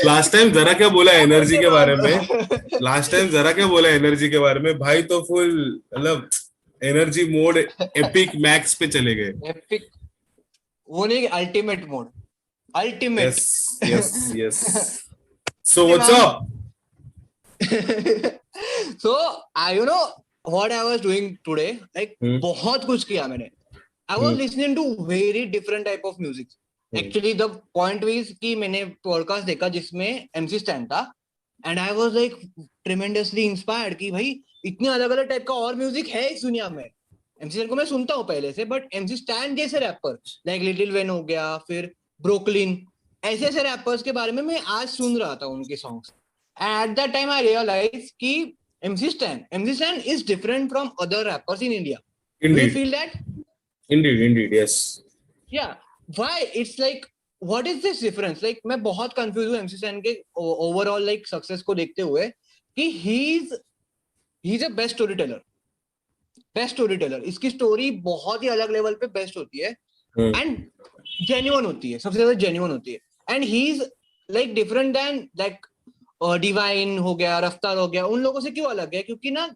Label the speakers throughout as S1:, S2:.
S1: Last time जरा क्या बोला एनर्जी के बारे में, लास्ट टाइम जरा क्या बोला एनर्जी के बारे में, भाई तो फुल मतलब एनर्जी मोड एपिक मैक्स पे चले गए.
S2: एपिक वो नहीं, ultimate mode, ultimate.
S1: Yes yes. So what's up?
S2: So you know what I was doing today, like बहुत कुछ किया मैंने. I was listening to very different type of music. Actually the point is कि मैंने podcast देखा जिसमें MC Stan था, and I was like tremendously inspired कि भाई इतने अलग अलग टाइप का और म्यूजिक है इस दुनिया में. MC Stan को मैं सुनता हूँ पहले से, बट MC Stan जैसे रैपर लाइक लिटिल वेन हो गया, फिर ब्रुकलिन, ऐसे ऐसे रैपर्स के बारे में मैं आज सुन रहा था उनके songs. And at that time I realized कि MC Stan is different from other rappers in India.
S1: Indeed.
S2: Do you feel that?
S1: Indeed, yes.
S2: Yeah. Why? It's like, what is this difference? Like मैं बहुत confused हूँ MC Stan के overall like success को देखते हुए कि he's a best storyteller. इसकी story बहुत ही अलग लेवल पे बेस्ट होती है एंड जेन्युइन होती है, सबसे ज्यादा जेन्युइन होती है. And he is like different than like divine हो गया, रफ्तार हो गया. उन लोगों से क्यों अलग है? क्योंकि ना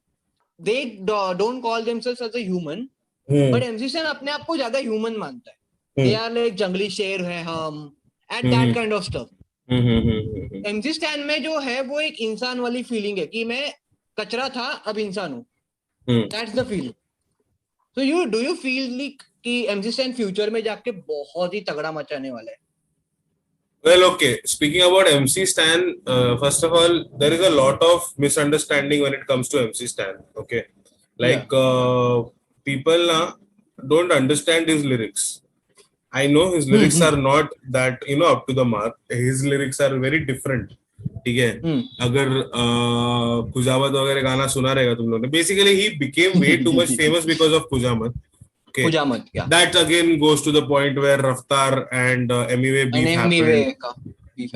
S2: they don't call themselves as a human, but MC Stan अपने आप को ज्यादा ह्यूमन मानता है. दे आर लाइक जंगली शेर है हम, at that kind of stuff. MC Stan में जो है वो एक इंसान वाली फीलिंग है कि मैं कचरा था अब इंसान हूँ. That's the feeling. So do you feel like कि MC Stan फ्यूचर में जाके बहुत ही तगड़ा मचाने वाला है?
S1: Well, okay. Speaking about MC Stan, first of all, there is a lot of misunderstanding when it comes to MC Stan. Okay, like people don't understand his lyrics. I know his lyrics are not that up to the mark. His lyrics are very different. ठीक है. अगर कुजामत वगैरह गाना सुना रहेगा तुम लोगों ने, basically he became way too much famous because of Kujamat. Okay. Kujamat, yeah. That again goes to the point where Raftar and MEWay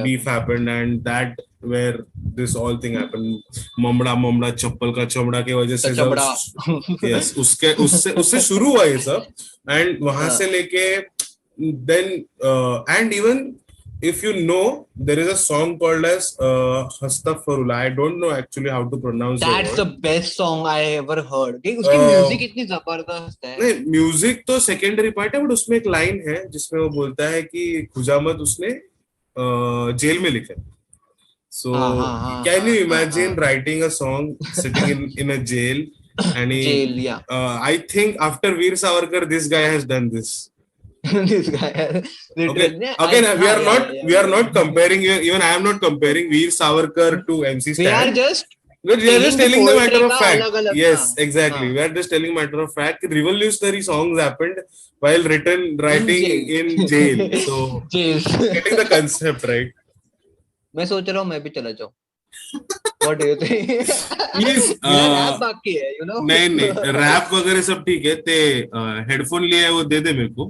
S1: beef happened, and that where this all thing happened. ममड़ा चप्पल का चमड़ा के वजह से सब, yes, उससे शुरू हुआ ये सब, and वहां से लेके then and even if you know, there is a song called as Hastafurullah. I don't know actually how to pronounce it.
S2: That's the best song I ever heard. उसकी म्यूजिक इतनी जबरदस्त है.
S1: नहीं, म्यूजिक तो secondary part है, but उसमें एक line है जिसमें वो बोलता है कि खुजामत उसने जेल में लिखा. So can you imagine writing a song sitting in a jail? And jail, yeah. I think after Veer Savarkar, this guy has done this.
S2: This guy.
S1: Okay. Again, we are not comparing. Even I am not comparing Veer Savarkar to MC Stan. We are just telling the matter of fact. Yes, exactly. We are just telling matter of fact. Revolutionary songs happened while writing in jail. So getting the concept right.
S2: मैं सोच रहा हूँ मैं भी चला जाऊँ. What do you think?
S1: Please.
S2: Rap बाकी है,
S1: नहीं रैप वगैरह सब ठीक है. ते हेडफोन लिया है वो दे दे मेरे को,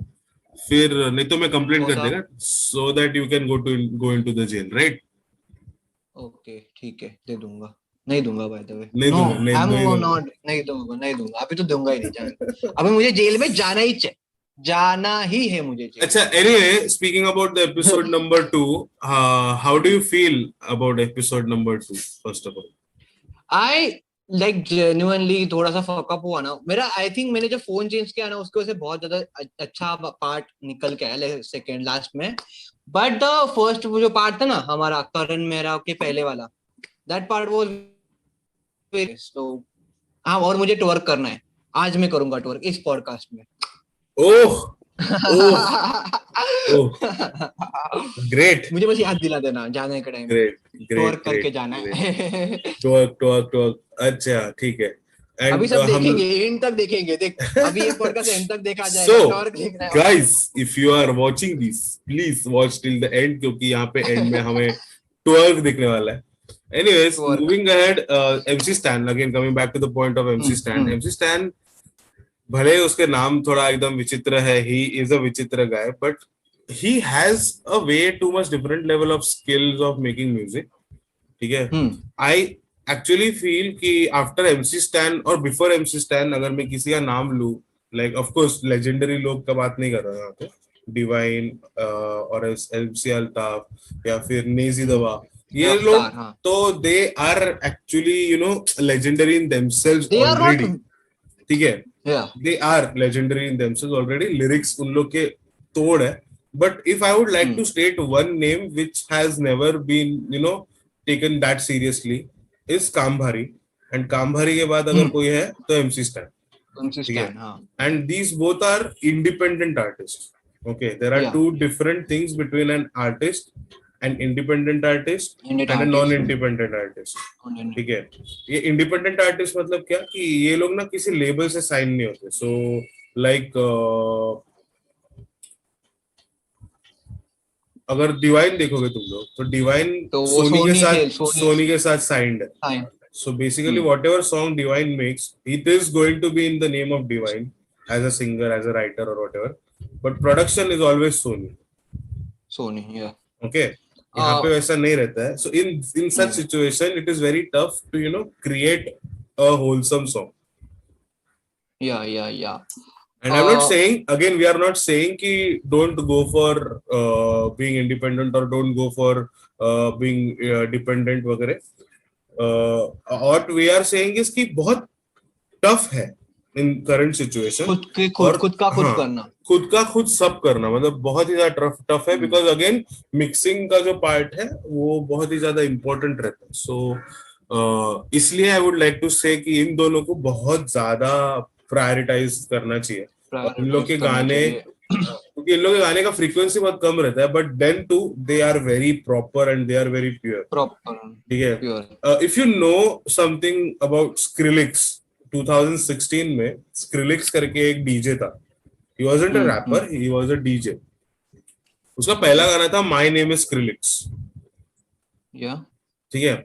S1: फिर नहीं तो मैं कंप्लेंट कर देगा, so that you can go into the jail, right?
S2: Okay, ठीक है, दे दूंगा. नहीं दूंगा by the way.
S1: नहीं
S2: दूंगा. अभी तो दूंगा ही नहीं जान. अभी मुझे जेल में जाना ही है मुझे.
S1: अच्छा, anyway, speaking about the episode number 2, how do you feel about episode number 2 first of all?
S2: I like genuinely थोड़ा सा फकअप हुआ ना मेरा. आई थिंक मैंने जब फोन चेंज किया ना उसकी वजह से बहुत ज्यादा अच्छा पार्ट निकल के आया सेकेंड लास्ट में. बट द फर्स्ट जो पार्ट था ना हमारा करण मेहरा के पहले वाला, दैट पार्ट वाज तो हाँ. और मुझे ट्वर्क करना है आज, मैं करूंगा ट्वर्क इस पॉडकास्ट में.
S1: Oh great.
S2: मुझे बस याद दिला देना जाने के टाइम.
S1: ग्रेट
S2: करके जाना है.
S1: ट्वर्क. अच्छा ठीक है.
S2: अभी सब देखेंगे, एंड तक देखेंगे. देख अभी ये पॉडकास्ट एंड तक देखा जाएगा. ट्वर्क देखना है
S1: guys. If you are watching this, please watch till the end, क्योंकि यहाँ पे एंड में हमें ट्वर्क दिखने वाला है. Anyways, moving ahead, MC Stan, again coming back to the point of MC Stan. MC Stan, भले उसके नाम थोड़ा एकदम विचित्र है, he is a विचित्र guy, but he has a way too much different level of skills of making music. ठीक है. I actually feel कि after MC Stan और before MC Stan, अगर मैं किसी का नाम लूं, like of course legendary लोग का बात नहीं कर रहा यहाँ पे, डिवाइन और एमसी अल्ताफ या फिर नेजी दवा, ये
S2: रफ्तार,
S1: लोग
S2: हाँ,
S1: तो they are actually legendary in themselves
S2: they are not,
S1: already, ठीक है,
S2: yeah,
S1: they are legendary in themselves already. Lyrics उन लोग के तोड़ है. But if I would like to state one name which has never been taken that seriously is Kambhari. And Kambhari के बाद अगर कोई है तो MC Stan. ठीक है.
S2: हाँ,
S1: And these both are independent artists. Okay, there are
S2: Yeah.
S1: two different things between an artist, an independent artist,
S2: Independent
S1: and a
S2: artist.
S1: non-independent artist. ठीक है. ये इंडिपेंडेंट आर्टिस्ट मतलब क्या कि ये लोग ना किसी लेबल से साइन नहीं होते. सो लाइक अगर डिवाइन देखोगे तुम लोग तो डिवाइन
S2: तो वो
S1: सोनी के साथ साइंड है. So basically, whatever song Divine makes, it is going to be in the name of Divine as a singer, as a writer, or whatever. But production is always Sony.
S2: Yeah.
S1: Okay. यहाँ पे वैसा नहीं रहता है. So in such situation, it is very tough to create a wholesome song.
S2: Yeah.
S1: And I'm not saying, again, we are not saying कि don't go for being independent or don't go for being dependent वगैरह. What we are saying is कि बहुत tough है in current situation.
S2: खुद का खुद
S1: सब करना मतलब बहुत ही ज्यादा टफ है. because again mixing का जो part है वो बहुत ही ज्यादा important रहता है. So इसलिए I would like to say कि इन दोनों को बहुत ज्यादा प्रायोरिटाइज करना चाहिए. और इन लोग के गाने, क्योंकि इन लोग के गाने का फ्रीक्वेंसी बहुत कम रहता है, but then too they are very proper and they are very pure. ठीक है. If you know something about Skrillex, 2016 में स्क्रिलिक्स करके एक डीजे था. He wasn't a rapper, he was a DJ. उसका पहला गाना था माय नेम इज स्क्रिलिक्स. ठीक है.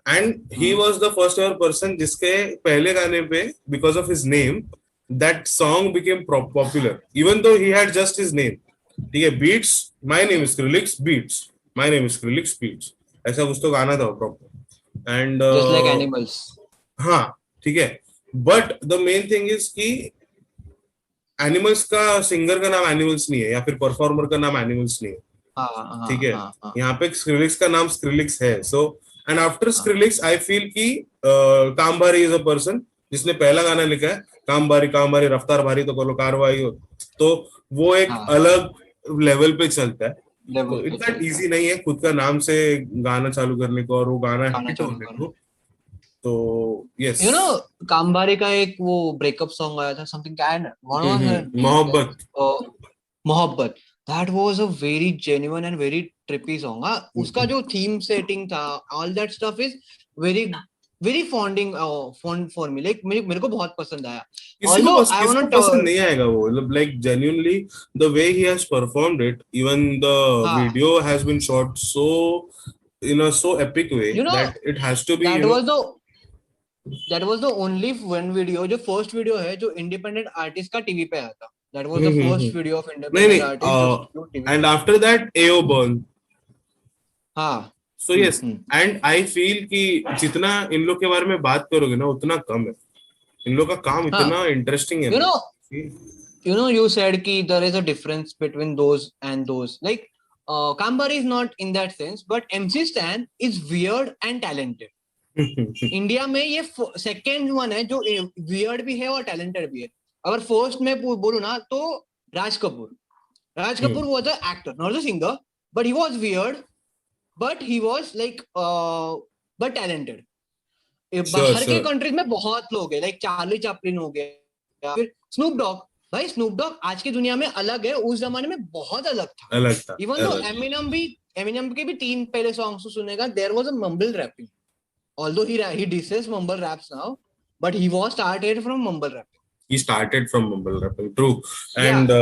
S1: And he was the first ever person जिसके पहले गाने पे because of his name that song became popular, even though he had just his name. ठीक है. Beats, my name is Skrillex, Beats, my name is Skrillex, Beats, ऐसा कुछ तो गाना था proper. And
S2: just like animals.
S1: हाँ, ठीक है. But the main thing is कि एनिमल्स का सिंगर का नाम एनिमल्स नहीं है या फिर परफॉर्मर का नाम एनिमल्स नहीं है. ठीक है. यहाँ पे स्क्रिलिक्स का नाम स्क्रिलिक्स है. So and after Skrillex I feel कि कामबारी इज अ पर्सन जिसने पहला गाना लिखा है, काम बारी रफ्तार भारी तो करो कार्रवाई हो, तो वो एक अलग लेवल पे चलता है. तो इतना इजी नहीं है खुद का नाम से गाना चालू करने को और वो गाना हिट होने को. तो यस,
S2: यू नो कामबारी का एक वो ब्रेकअप सॉन्ग आया था, समथिंग कैन मोहब्बत. That was a very genuine and very trippy song. उसका जो थीम सेटिंग था, all that stuff is very founding for me. Like मेरे को बहुत पसंद आया.
S1: किसको पसंद नहीं आएगा वो, like genuinely the way he has performed it, even the video has been shot so in a so epic way that it has to be. That was the only one video, जो first video है जो independent artist का TV पे आया था. That was the first video of independent artist. And after that AO Burn.
S2: हाँ.
S1: So yes, and I feel कि जितना इन लोग के बारे में बात करोगे ना उतना कम है. इन लोग का काम इतना इंटरेस्टिंग है.
S2: You know, you said कि there is a difference between those and those. Like Kambari is not in that sense, but MC Stan is weird and talented. India में ये सेकेंड वन है जो वियर्ड भी है और talented भी है. अगर फर्स्ट में बोलूं ना तो Raj Kapoor was a actor, not a singer, but he was weird, but he was like but talented. बाहर के कंट्रीज में बहुत लोग हैं, लाइक चार्ली चैपलिन हो गया, फिर स्नूप डॉग. भाई स्नूप डॉग आज की दुनिया में अलग है, उस जमाने में बहुत अलग था. इवन दो एमिनम के भी 3 पहले सॉन्ग्स सुनेगा, there was a mumble rapping. Although he disses mumble raps now, but he was started from mumble rapping.
S1: He started from mumble rapping, true. And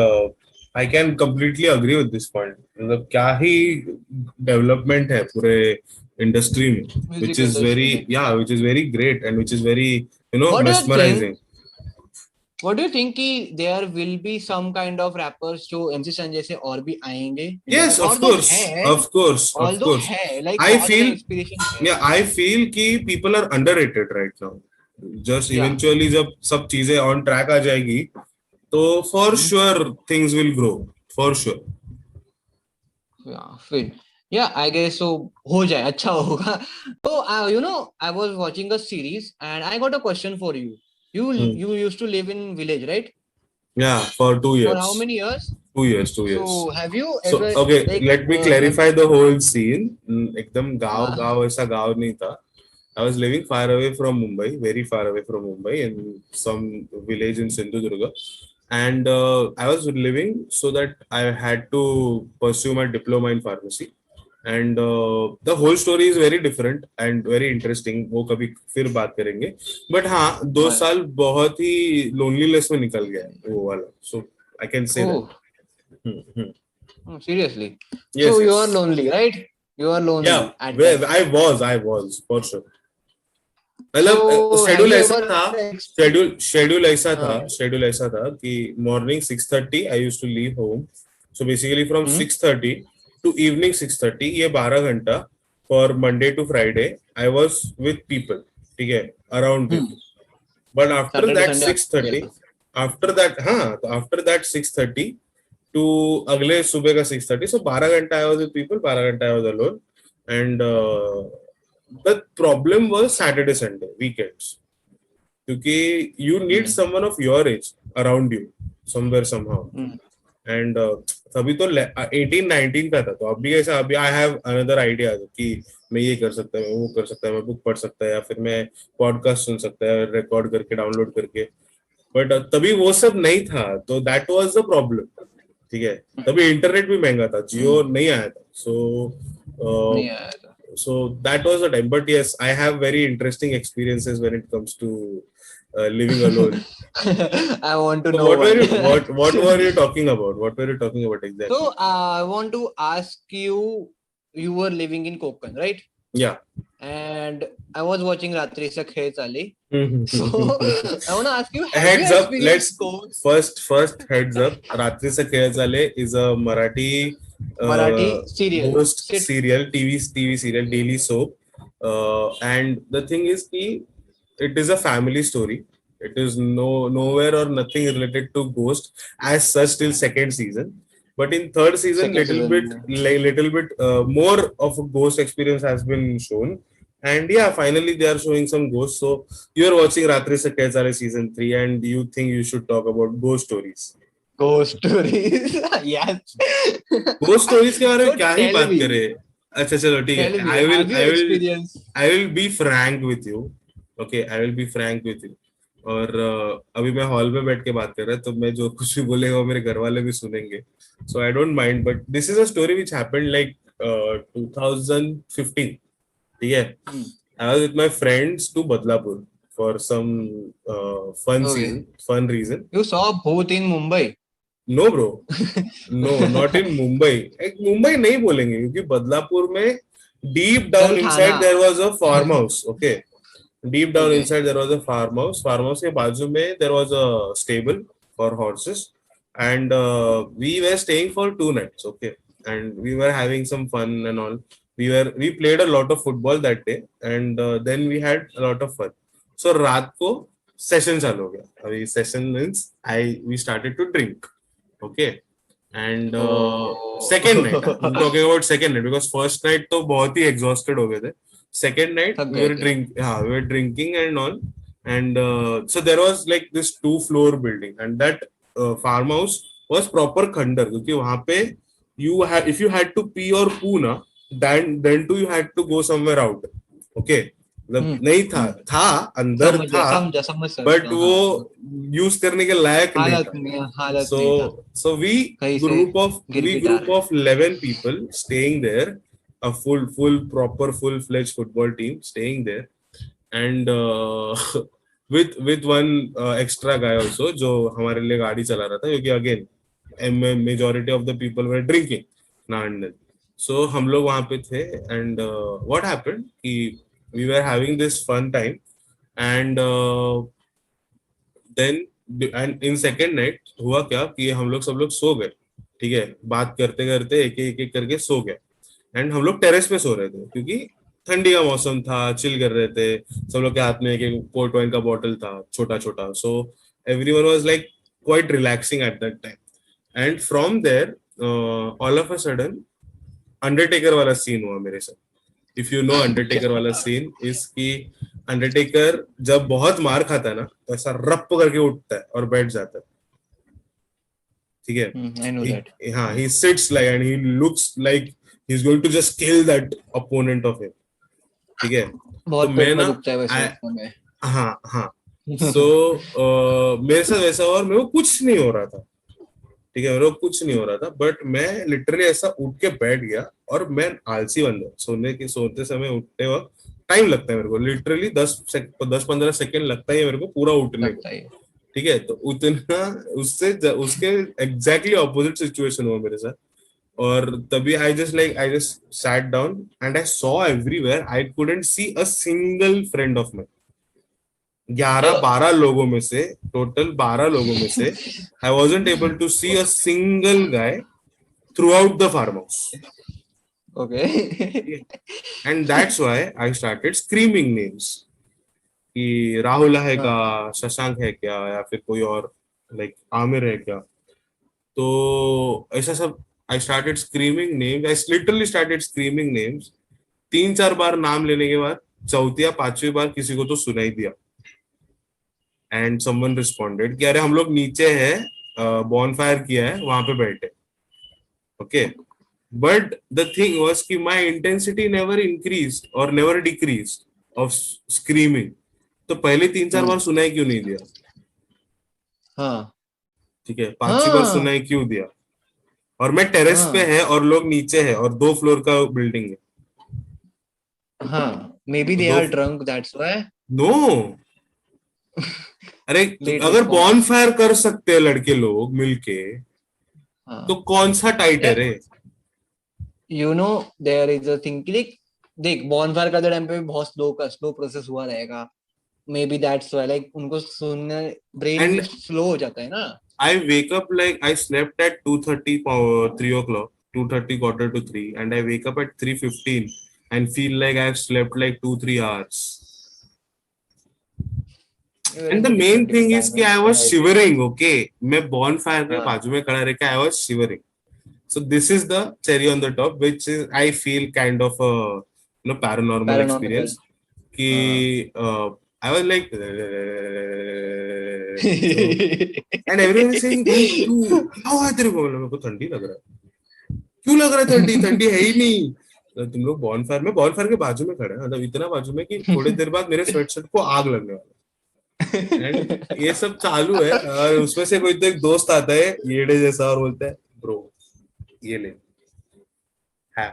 S1: I can completely agree with this point. मतलब क्या ही development है पूरे industry में, which is very great and which is very mesmerizing.
S2: What do you think कि there will be some kind of rappers जो MC Stan जैसे और भी आएंगे?
S1: Yes, of course.
S2: Like
S1: I feel कि people are underrated right now. Just eventually जब सब चीजें on track आ जाएगी तो for sure things will grow. for sure.
S2: Yeah, फिर yeah, I guess so. हो जाए अच्छा होगा. So you know, I was watching a series and I got a question for you. You
S1: Hmm.
S2: you used to live in village, right?
S1: Yeah, for 2
S2: For how
S1: years.
S2: many years?
S1: 2 years, 2 years.
S2: So have you
S1: So,
S2: ever
S1: okay,
S2: like
S1: let me
S2: have
S1: clarify the whole scene. एकदम गाँव
S2: uh,
S1: गाँव ऐसा गाँव नहीं था. I was living far away from Mumbai, very far away from Mumbai, in some village in Sindhudurga. And I was living so that I had to pursue my diploma in pharmacy. And the whole story is very different and very interesting. वो कभी फिर बात करेंगे. But हाँ, 2 साल बहुत ही loneliness में निकल गया वो वाला. So I can say that.
S2: oh, seriously.
S1: Yes,
S2: So you are
S1: yes.
S2: lonely, right? You are
S1: Yeah,
S2: lonely at
S1: where
S2: that.
S1: I was for sure. मतलब
S2: So have
S1: शेड्यूल
S2: you
S1: ऐसा
S2: ever
S1: था.
S2: experienced
S1: schedule ऐसा था कि morning 6:30 I used to leave home. So basically from 6:30 to evening 6:30, ये 12 घंटा for Monday to Friday I was with people. ठीक है, around people. But after
S2: Saturday
S1: that
S2: Sunday
S1: 6:30, after that हाँ, तो आफ्टर दैट 6:30 टू अगले सुबह का 6:30, सो 12 घंटा आई वॉज विथ पीपल, 12 घंटा I was alone. And the problem was Saturday, Sunday, weekends. क्योंकि you need someone of your age around you somewhere somehow. And तभी तो 18-19 का था. तो अभी ऐसा, अभी I have another idea कि मैं ये कर सकता हूँ, मैं वो कर सकता है, मैं बुक पढ़ सकता है, या फिर मैं पॉडकास्ट सुन सकता है रिकॉर्ड करके डाउनलोड करके. बट तभी वो सब नहीं था, तो दैट वाज द प्रॉब्लम. ठीक है, तभी इंटरनेट भी महंगा था, जियो नहीं आया था. सो so that was the time. But yes, I have very interesting experiences when it comes to living alone.
S2: I want to
S1: So
S2: know
S1: what were
S2: one.
S1: you what were you talking about? What were you talking about exactly?
S2: So I want to ask you, you were living in Konkan, right?
S1: Yeah.
S2: And I was watching Ratri Se Khed Chale. So I want to ask you, have
S1: Heads
S2: you
S1: up, let's
S2: experienced
S1: first heads up. Ratri Se Khed Chale is a Marathi
S2: Marathi serial?
S1: ghost serial, TV serial, daily soap. And the thing is ki it is a family story. It is nowhere or nothing related to ghost as such till second season. But in third season, little bit more of a ghost experience has been shown. And yeah, finally they are showing some ghosts. So you are watching Ratri Se Khed Chale season 3, and you think you should talk about ghost stories.
S2: Ghost stories. Yes.
S1: Ghost stories के बारे में
S2: So
S1: क्या ही
S2: tell
S1: बात
S2: me.
S1: करें. अच्छा चलो ठीक
S2: Tell
S1: है.
S2: me, have you experienced?
S1: I will be frank with you. Okay, I will be frank with you. और अभी मैं हॉल में बैठ के बात कर रहा, तो मैं जो कुछ भी बोलेगा वो मेरे घर वाले भी सुनेंगे. So I don't mind, but this is a story which happened like 2015. ठीक है, I was with my friends to Badlapur for some fun reason.
S2: You saw Bhoot in Mumbai?
S1: No bro, no, not in Mumbai. एक मुंबई नहीं बोलेंगे क्योंकि बदलापुर में deep down inside there was a farmhouse. Okay, deep down inside there was a farmhouse. Farmhouse के बाजू में there was a stable for horses, and we were staying for 2 nights. Okay, and we were having some fun and all. We played a lot of football that day, and then we had a lot of fun. So रात को session चालू हो गया. अभी session means we started to drink. Okay, and second night, I'm talking about second night because first night तो बहुत ही exhausted हो गए थे. Second night we were drinking and all, and so there was like this 2-floor building, and that farmhouse was proper खंडर, क्योंकि वहाँ पे if you had to pee or poo ना, then too you had to go somewhere out. Okay, मतलब नहीं था अंदर था, बट वो यूज करने के लायक नहीं था. So we group of 11 people staying there, a full-fledged football team staying there, and with one extra guy also जो हमारे लिए गाड़ी चला रहा था, क्योंकि again majority of the people were drinking now and then. So हम लोग वहाँ पे थे, and what happened कि we were having this fun time, and then and in second night हुआ क्या कि हम लोग सब लोग सो गए. ठीक है, बात करते करते एक करके सो गए, एंड हम लोग टेरेस पे सो रहे थे क्योंकि ठंडी का मौसम था, चिल कर रहे थे. सब लोग के हाथ में एक पोर्ट वाइन का बॉटल था छोटा छोटा. So everyone was like quite relaxing at that time. And from there all of a sudden Undertaker वाला सीन हुआ मेरे साथ। इफ यू नो अंडरटेकर वाला सीन इसकी, अंडरटेकर जब बहुत मार खाता है ना तो ऐसा रप करके उठता है और बैठ जाता है, ठीक है।
S2: I know that.
S1: हाँ, he sits like and he looks like he's going to just kill that opponent of him, ठीक है। तो
S2: बहुत
S1: मैं
S2: पेट में
S1: ना
S2: दुखता है वैसे उस समय।
S1: हाँ हाँ, सो मेरे साथ वैसा हुआ और मेरे को कुछ नहीं हो रहा था, ठीक है, मेरे को कुछ नहीं हो रहा था, बट मैं लिटरली ऐसा उठ के बैठ गया। और मैं आलसी बंदा, सोते समय उठते वक्त टाइम लगता है मेरे को, लिटरली 10-15 सेकंड लगता है मेरे को पूरा उठने को,
S2: लगता है।
S1: ठीक है। तो उतना उसके एग्जैक्टली ऑपोजिट सिचुएशन हुआ मेरे साथ। और तभी I just sat down and I saw everywhere, I couldn't see a single friend of mine. 11-12 लोगों में से, टोटल 12 लोगों में से I wasn't able to see a single guy throughout the farm house,
S2: Okay.
S1: And that's why I started screaming names कि राहुल है क्या,
S2: हाँ,
S1: शशांक है क्या, या फिर कोई और, लाइक आमिर है क्या। तो ऐसा सब आई started screaming names, I literally started screaming names. 3-4 बार नाम लेने के बाद चौथी या पांचवी बार किसी को तो सुनाई दिया, एंड समवन रिस्पॉन्डेड कि अरे हम लोग नीचे है, बॉन फायर किया है वहां पे बैठे, okay. But the thing was कि माय इंटेंसिटी नेवर इंक्रीज और नेवर डिक्रीज ऑफ स्क्रीमिंग। तो पहले 3-4 बार सुनाई क्यों नहीं दिया,
S2: हाँ,
S1: ठीक है, पांचवी बार
S2: हाँ,
S1: सुनाई क्यों दिया। और मैं टेरेस पे
S2: हाँ,
S1: है और लोग नीचे है और 2 फ्लोर का बिल्डिंग है।
S2: हाँ, maybe
S1: तो
S2: they
S1: दो,
S2: are drunk, that's why.
S1: नो, अरे
S2: Late
S1: अगर
S2: response.
S1: बॉन फायर कर सकते हैं लड़के लोग मिलके तो
S2: हाँ,
S1: कौन सा टाइट है
S2: यार,
S1: रे।
S2: you know there is a thing कि देख bonfire का टाइम पे भी बहुत स्लो प्रोसेस हुआ रहेगा, may be that's why like उनको सुनने ब्रेन भी
S1: एंड
S2: स्लो हो जाता है ना।
S1: I wake up like I slept at 2:30, 3 o'clock, 2:30, quarter to 3, and I wake up at 3:15 and feel like I've slept like 2-3 hours.
S2: Very
S1: And the main
S2: different
S1: thing
S2: different
S1: is कि I
S2: timings
S1: was
S2: I guess.
S1: shivering, okay? मैं bonfire के
S2: हाँ,
S1: बाजू में खड़ा रह के I was shivering. So this is the cherry on the top, which is I feel kind of a paranormal
S2: paranormal.
S1: experience. कि
S2: हाँ।
S1: I was like so, and everyone is saying भाई तू क्या हुआ है तेरे को, मेरे को ठंडी लग रहा है। क्यों लग रहा है ठंडी, ठंडी है ही नहीं। तो तुम लोग बॉनफायर के बाजू में खड़े हैं, मतलब इतना बाजू में कि थोड़ी देर बाद मेरे स्वेटशर्ट को आग लगने वाला। एंड ये सब चालू है और उसमें से कोई तो एक दोस्त आता है येड़े जैसा और बोलता है ब्रो ये ले है।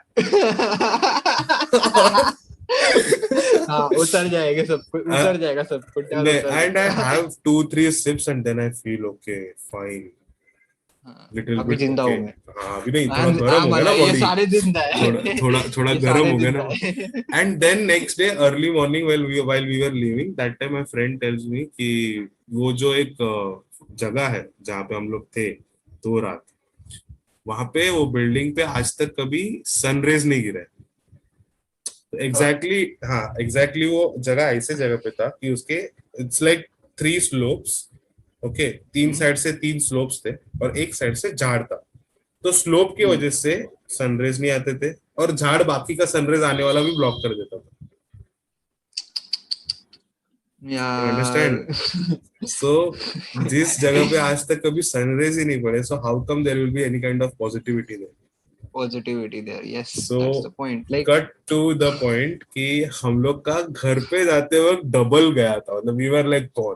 S2: हाँ, उतर जाएगा सब कुछ, उतर जाएगा सब कुछ, डर उतर
S1: एंड आई
S2: जाएगा।
S1: Have 2-3 sips and then I feel okay, fine,
S2: हाँ,
S1: little
S2: अभी
S1: bit
S2: जिंदा
S1: okay।
S2: हूँ मैं।
S1: हाँ अभी नहीं, थोड़ा
S2: हाँ,
S1: गर्म हो गया ना
S2: मतलब ये
S1: बॉडी,
S2: सारे जिंदा है।
S1: थोड़ा थोड़ा थोड़ा
S2: ये
S1: गर्म
S2: सारे
S1: हो गया
S2: जिंदा
S1: ना।
S2: है।
S1: And then next day early morning while we were leaving that time my friend tells me कि वो जो एक जगह है जहाँ पे हम लोग थे 2 रात, वहां पे वो बिल्डिंग पे आज तक कभी सनरेज नहीं गिरा है। एग्जैक्टली हाँ, एग्जैक्टली वो जगह ऐसे जगह पे था कि उसके it's like 3 slopes, okay, 3 side से 3 स्लोप्स थे और एक साइड से झाड़ था। तो स्लोप की वजह से सनरेज नहीं आते थे और झाड़ बाकी का सनरेज आने वाला भी ब्लॉक कर देता था। यू
S2: यार।
S1: अंडरस्टैंड। सो जिस जगह पे आज तक कभी सनरेज ही नहीं पड़े, so how come there will be any kind of positivity there.
S2: Positivity there, yes,
S1: so
S2: that's the point like.
S1: Cut to the point कि हम लोग का घर पे जाते वक्त डबल गया था, मतलब वी वर लाइक कौन।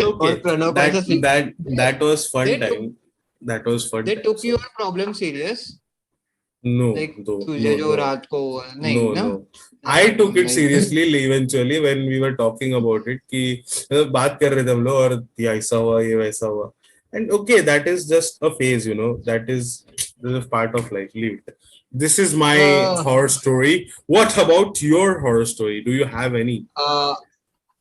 S2: और
S1: Okay,
S2: प्रणव को ऐसा
S1: that that that was fun
S2: they took
S1: time. That was fun
S2: they
S1: time.
S2: took
S1: So
S2: your problem serious,
S1: no,
S2: like
S1: no,
S2: तुझे
S1: no,
S2: जो
S1: no,
S2: रात को नहीं
S1: no,
S2: ना,
S1: no. I took it
S2: like
S1: seriously eventually when we were talking about it कि बात कर रहे थे हम लोग और ये ऐसा हुआ ये वैसा हुआ, and okay, that is just a phase, that is part of life. Leave it. This is my
S2: uh,
S1: horror story. What about your horror story? Do you have any?
S2: uh,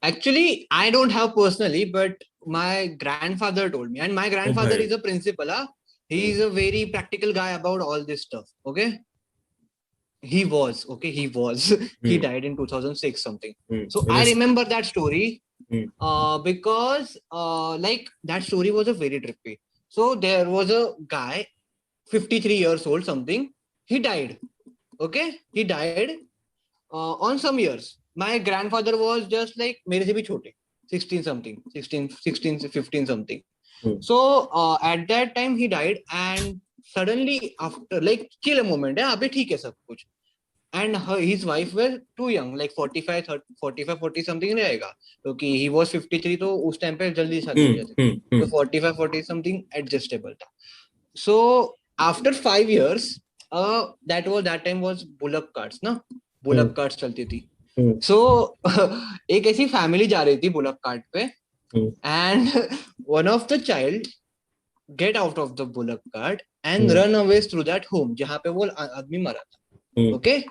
S2: actually I don't have personally, but my grandfather told me, and my
S1: Oh,
S2: grandfather is
S1: bhai.
S2: a principal. He is a very practical guy about all this stuff, okay? He was. He died in 2006 something. So I remember that story because like that story was a very trippy. So there was a guy, 53 years old something. He died. Okay, he died on some years. My grandfather was just like मेरे से भी छोटे, 16 something, 16, 15 something. So at that time he died, and suddenly after like chill a moment, अभी ठीक है सब कुछ. And his wife was too young, like 45, 45, 40 something रहेगा, क्योंकि he was 53 तो उस टाइम पे जल्दी शादी हो जाती, तो 45, 40 something adjustable था. So after 5 years, that time was bullock carts ना, bullock carts चलती थी. So एक ऐसी फैमिली जा रही थी bullock cart पे, and one of the child get out of the bullock cart and run away through that home जहाँ पे वो आदमी मरा था. Okay,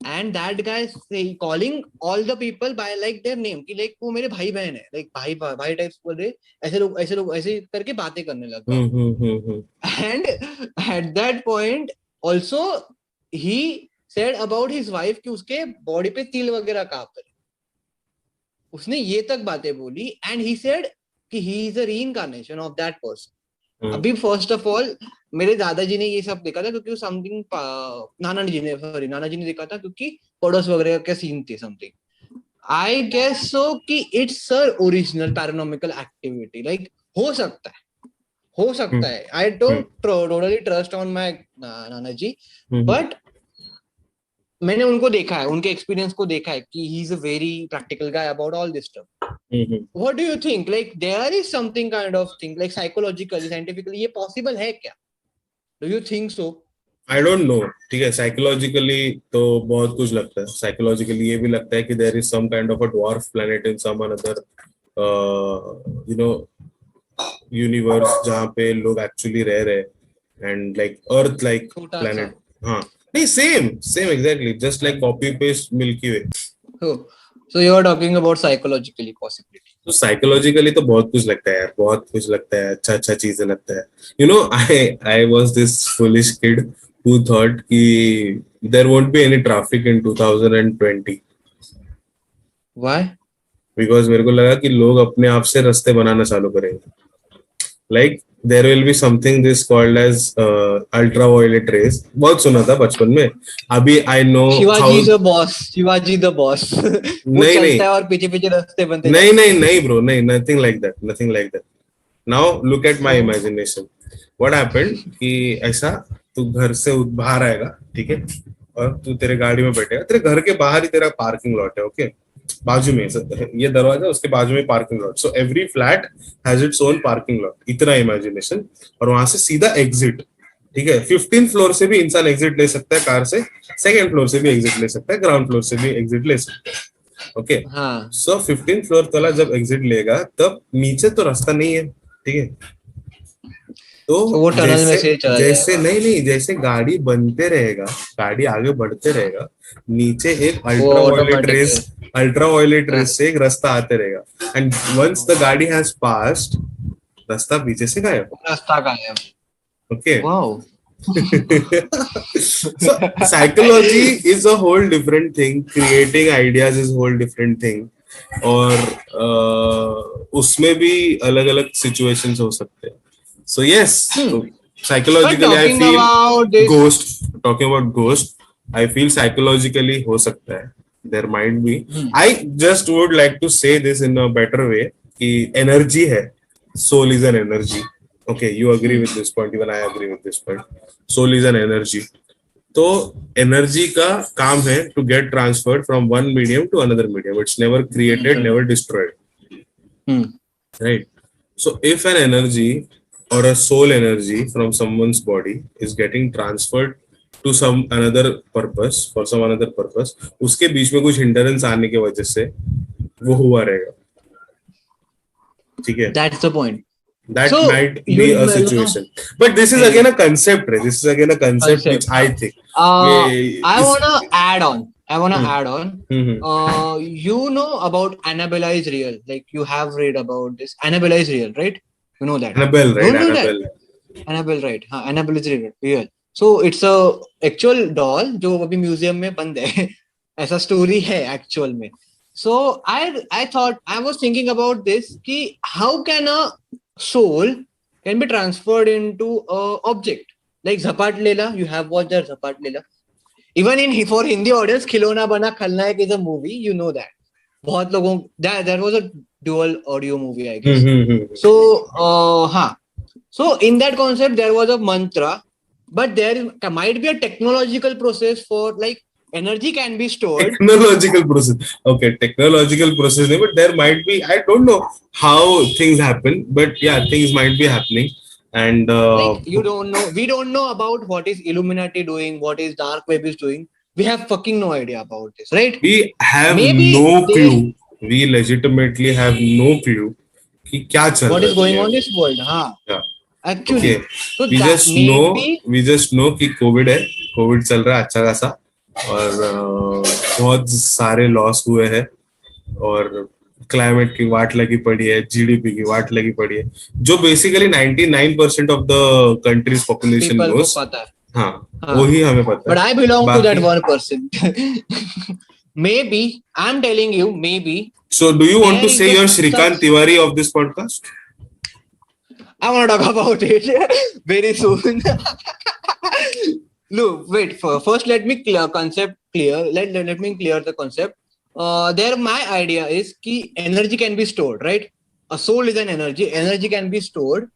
S2: and that guy say calling all the people by like their name कि like वो मेरे भाई बहन है, like भाई टाइप्स बोल रहे, ऐसे लोग ऐसे करके बातें करने लगा. And at that point also he said about his wife कि उसके बॉडी पे तिल वगैरह कहाँ पर, उसने ये तक बातें बोली. And he said कि he is a reincarnation of that person. अभी फर्स्ट ऑफ ऑल मेरे दादाजी ने ये सब देखा था क्योंकि समथिंग नाना जी ने देखा था क्योंकि पड़ोस वगैरह के सीन थे समथिंग. आई गेस सो कि it's a original paranormal activity. Like हो सकता है. I don't totally trust on my Nana ji, but मैंने उनको देखा है, उनके एक्सपीरियंस को देखा है कि he is a very practical guy about all this stuff. What do you think? Like there is something kind of thing, like psychologically, scientifically, ये possible है क्या? Do you think so?
S1: I don't know. ठीक है, psychologically तो बहुत कुछ लगता है. Psychologically ये भी लगता है कि there is some kind of a dwarf planet in some another, universe जहाँ पे लोग actually रह रहे, and like Earth like planet. हाँ, नहीं same exactly, just like copy paste Milky Way.
S2: So you are talking about psychologically possibility.
S1: तो psychologically तो बहुत कुछ लगता है यार, बहुत कुछ लगता है, अच्छा चीजें लगता है. I was this foolish kid who thought कि there won't be any traffic in 2020.
S2: Why?
S1: Because मेरे को लगा कि लोग अपने आप से रास्ते बनाना चालू करेंगे. Like there will be something this called as ultraviolet rays. बहुत सुना था बचपन में. अभी I know
S2: Shivaji the boss. वो चलता है और पीछे रास्ते बनते हैं.
S1: नहीं bro, नहीं, nothing like that. Now look at my imagination. What happened कि ऐसा तू घर से बाहर आएगा, ठीक है, और तू तेरे गाड़ी में बैठेगा, तेरे घर के बाहर ही तेरा पार्किंग लॉट है. ओके, बाजू में ये दरवाजा, उसके बाजू में parking lot. So every flat has its own parking lot. इतना इमेजिनेशन. और वहां से सीधा एग्जिट. ठीक है, 15th फ्लोर से भी इंसान एग्जिट ले सकता है कार से, सेकंड फ्लोर से भी एग्जिट ले सकता है, ग्राउंड फ्लोर से भी एग्जिट ले सकता है. ओके, सो 15th फ्लोर वाला जब एग्जिट लेगा तब नीचे तो रास्ता नहीं है. ठीक है, तो वो टनल में से जैसे नहीं जैसे गाड़ी बनते रहेगा, गाड़ी आगे बढ़ते रहेगा, नीचे एक अल्ट्रावायलेट रेस से एक रास्ता आते रहेगा. एंड वंस द गाड़ी हैज पास्ड, रास्ता पीछे से गायब. Okay, wow. So psychology is a whole different thing, creating ideas is whole different thing. और उसमें भी अलग अलग situations हो सकते हैं. So yes, so psychologically I feel talking about ghost, I feel psychologically हो सकता है. There might be. I just would like to say this in a better way कि energy है. Soul is an energy. Okay, you agree with this point, even I agree with this point. Soul is an energy. तो energy का काम है to get transferred from one medium to another medium. It's never created, never destroyed. Right? So if an energy or a soul energy from someone's body is getting transferred to some another purpose, for some another purpose, उसके बीच में कुछ hindrance आने की वजह से वो हुआ रहेगा. ठीक है? That's the point. That so, might be a situation. But this is again a concept, right? This is again a concept which I think.
S2: I wanna add on. You know about Annabelle is real. Like you have read about this. Annabelle is real, right? You know that. Annabelle, right? Annabelle, right? Annabelle is real. So it's a actual doll जो अभी museum में बंद है ऐसा story है actual में. So I thought I was thinking about this कि how can a soul can be transferred into a object like Zapat Lela. You have watched that Zapat Lela. Even in for Hindi audience, खिलौना बना खलनायक is a movie. You know that. बहुत लोगों that was a dual audio movie I guess. So हाँ. So in that concept there was a mantra, but there might be a technological process for like energy can be stored.
S1: Technological process. Okay, technological process. But there might be. I don't know how things happen, but yeah, things might be happening. And
S2: like you don't know, we don't know about what is Illuminati doing, what is dark web is doing. We have fucking no idea about this, right?
S1: We have
S2: Maybe
S1: no clue. We legitimately have no clue कि क्या चल
S2: what
S1: रहा
S2: is going
S1: है.
S2: on this world. हाँ.
S1: Yeah.
S2: Actually,
S1: Okay.
S2: so
S1: we
S2: that
S1: just
S2: maybe
S1: know. We just know कि Covid है. Covid चल रहा है अच्छा खासा और बहुत सारे लॉस हुए हैं और क्लाइमेट की वाट लगी पड़ी है, जीडीपी की वाट लगी पड़ी है, जो basically 99% of the country's population
S2: people
S1: knows.
S2: को पता है.
S1: हाँ, वही हमें पता है.
S2: But I belong to that
S1: बाकी
S2: 1%. Maybe I'm telling you, maybe
S1: So do you want
S2: there
S1: to
S2: is
S1: say
S2: a
S1: you're Shrikant
S2: such-
S1: Tiwari of this podcast?
S2: I want to talk about it very soon. Look, wait. First, let me concept clear. Let me clear the concept. There, my idea is कि energy can be stored, right? A soul is an energy. Energy can be stored,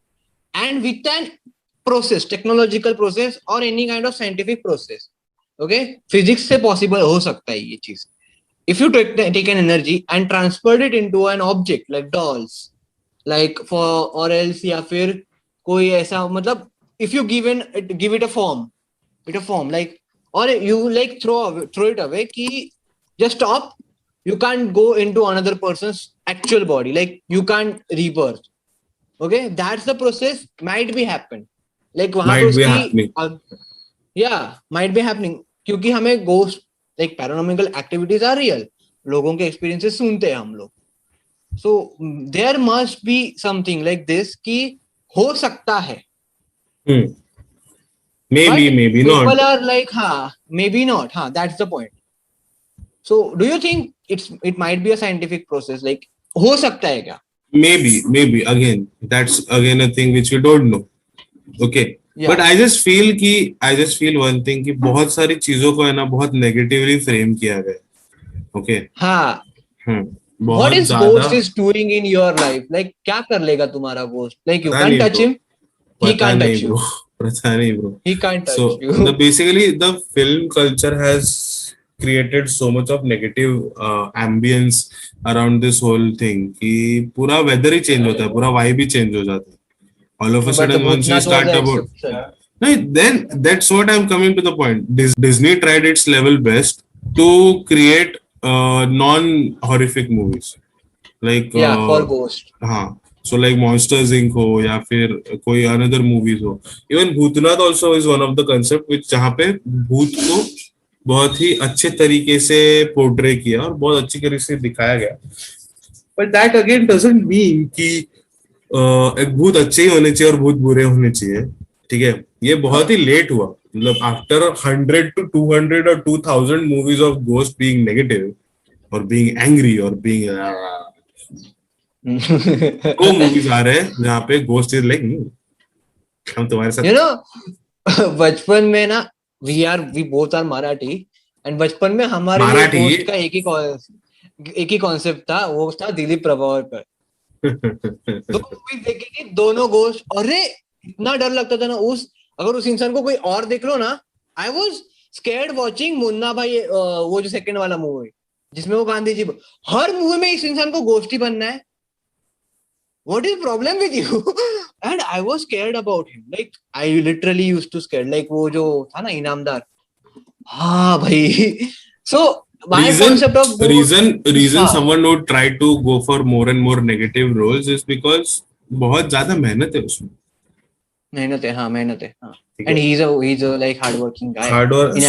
S2: and with an process, technological process, or any kind of scientific process. Okay, physics से possible हो सकता है ये चीज. If you take an energy and transfer it into an object like dolls, like for or else या फिर कोई ऐसा मतलब if you give it a form like or you like throw it away कि just stop, you can't go into another person's actual body, like you can't rebirth. Okay, that's the process might be happen, like वहां पे
S1: Might be
S2: उसकी
S1: happening.
S2: yeah might be happening क्योंकि हमें ghost like paranormal activities are real, लोगों के experiences सुनते हैं हम लोग. So there must be something like this कि हो सकता है.
S1: Maybe,
S2: But
S1: maybe
S2: people
S1: not.
S2: are like, हाँ, maybe not. हाँ, that's the point. So do you think it might be a scientific process? Like हो सकता है क्या?
S1: Maybe. Again, that's again a thing which we don't know. Okay.
S2: Yeah.
S1: But I just feel one thing कि बहुत सारी चीजों को है ना बहुत negatively frame किया गया. Okay.
S2: हाँ. What
S1: बहुत
S2: is
S1: ज्यादा.
S2: ghost is doing in your life? Like क्या कर लेगा तुम्हारा ghost? Like you
S1: पता
S2: can't
S1: नहीं
S2: touch
S1: bro.
S2: him. He
S1: पता
S2: can't
S1: नहीं
S2: touch
S1: bro.
S2: you.
S1: पता नहीं bro.
S2: He can't touch
S1: So
S2: you.
S1: basically the film culture has created so much of negative ambience around this whole thing कि पूरा weather ही change होता है, पूरा vibe ही change हो जाता है. All of a
S2: But the
S1: sudden once we
S2: Bhutnath was
S1: start
S2: the
S1: about
S2: exception.
S1: no, then that's what I'm coming to the point. Disney tried its level best to create non-horrific movies like
S2: Yeah, for ghost.
S1: हाँ. So like Monsters Inc. हो या फिर कोई another movies हो. Even Bhutnath also is one of the concept which जहाँ पे भूत को बहुत ही अच्छे तरीके से पोर्ट्रे किया और बहुत अच्छी तरीके से दिखाया गया. But that again doesn't mean कि एक भूत अच्छे ही होने चाहिए और भूत बुरे होने चाहिए. ठीक है, ये बहुत ही लेट हुआ. मतलब after 100 to 200 or 2000 movies of ghost being negative or being angry or being दो मूवीज आ रहे हैं जहाँ पे गोस्ट इज लाइक हम तुम्हारे साथ.
S2: You know, बचपन में ना we both are Marathi and बचपन में हमारे लिए
S1: मराठी?
S2: ghost का एक ही कॉन्सेप्ट था, वो था दिलीप प्रभावलकर. दो मूवीज देखी थी, दोनों गोस्ट. अरे इतना डर लगता था ना अगर उस इंसान को कोई और देख लो ना. I was scared watching Munna भाई, वो जो सेकंड वाला मूवी जिसमें वो गांधी जी, हर मूवी में इस इंसान को गोस्ट ही बनना है. What is problem with you? And I was scared about him. Like I literally used to scared. Like वो जो था ना इनामदार. हाँ भाई. So my concept of
S1: reason someone would try to go for more and more negative roles is because बहुत ज्यादा मेहनत है उसमें.
S2: मेहनत है, हाँ मेहनत है, हाँ. And he's a like hardworking guy.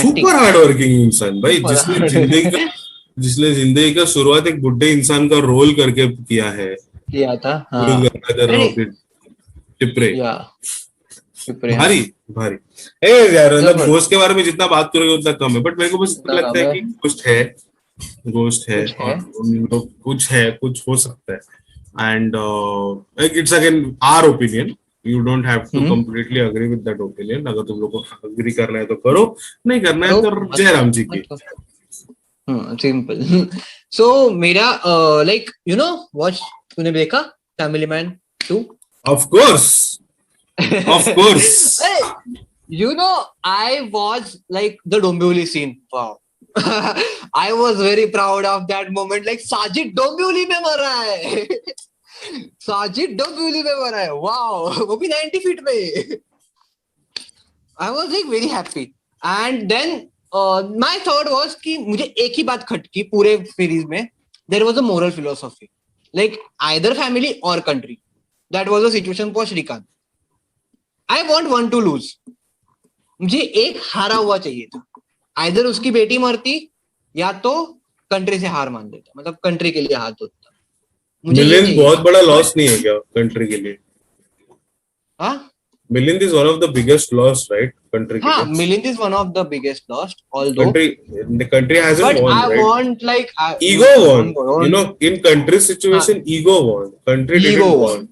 S1: Super hardworking इंसान भाई, जिसने जिंदगी का शुरुआत एक बुढ़े इंसान का रोल करके किया था. हाँ. टिपरे. भारी भारी ए यार, मतलब
S2: जबरदस्त।
S1: घोस्ट के बारे में जितना बात करोगे उतना कम है, बट मेरे को बस इतना
S2: उतना
S1: लगता
S2: कम
S1: है
S2: है।
S1: कि कुछ है, घोस्ट है,
S2: कुछ है।
S1: और उन लोग कुछ है, कुछ हो सकता है। And it's again our opinion, you don't have to
S2: hmm.
S1: Completely agree with that opinion. अगर तुम लोग को अग्री करना है तो करो, नहीं करना है
S2: करो
S1: तो
S2: मत
S1: जय
S2: करो
S1: राम जी
S2: मत
S1: की।
S2: करो। सिंपल। सो मेरा लाइक यू नो वॉच, तूने देखा family man 2?
S1: Of course, of course.
S2: You know, I was like the Dombivli scene. Wow. I was very proud of that moment. Like Sajid Dombivli में मर रहा है। साजिद डोंबिवली में मर रहा है। Wow. वो भी 90 फीट में। I was like very happy. And then my thought was कि मुझे एक ही बात खटकी पूरे सीरीज में. There was a moral philosophy. Like either family or country. That was the situation for Shrikant. I want one to lose. मुझे एक हारा हुआ चाहिए था, आइदर उसकी बेटी मरती या तो कंट्री से हार मान देता, मतलब कंट्री के लिए हाथ धोता। मुझे ये
S1: मिलिंद
S2: चाहिए
S1: बहुत
S2: था।
S1: बड़ा लॉस नहीं है क्या कंट्री के लिए?
S2: हाँ
S1: Milind is one of the biggest loss, right, country के
S2: हाँ,
S1: लिए।
S2: Milind is one of the biggest lost although,
S1: Country, the country hasn't
S2: but
S1: won,
S2: I
S1: right?
S2: Want like
S1: Ego won. You know, in country situation, ego won. Country
S2: ego
S1: didn't
S2: one,
S1: won.